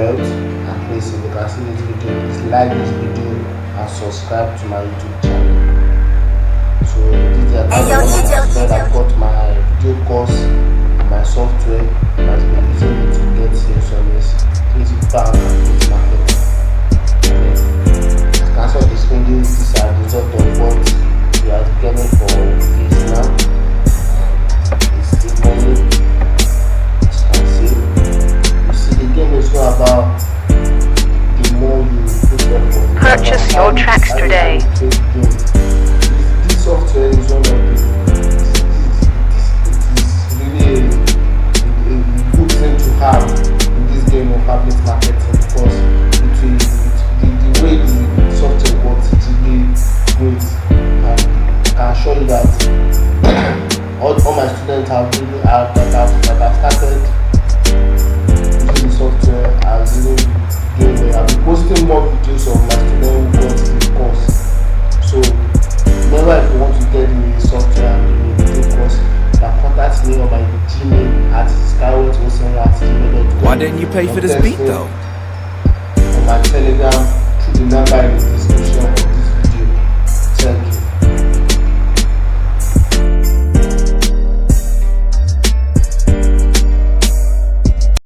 health, and please, if you can see this video, please like this video and subscribe to my YouTube channel. So this is the account that I've got my video course and my software that's been using it to get sales on this Clickbank Affilliate market. As cancel the spending, these are the result of what you are getting for this now. It's still money. As you can see, the game is not about the more you put effort. Purchase your tracks today. This software is one of the really a good thing to have in this game of affiliate marketing, because the way the software works is really great, and I can assure you that all my students have really that have started using the software as really doing well. I'll be posting more videos of my students who got the course. So remember, if you want to get the software and the video course, you can contact me on my Gmail at skyward@gmail.com. Why didn't you pay for this beat though? On my Telegram through the number in the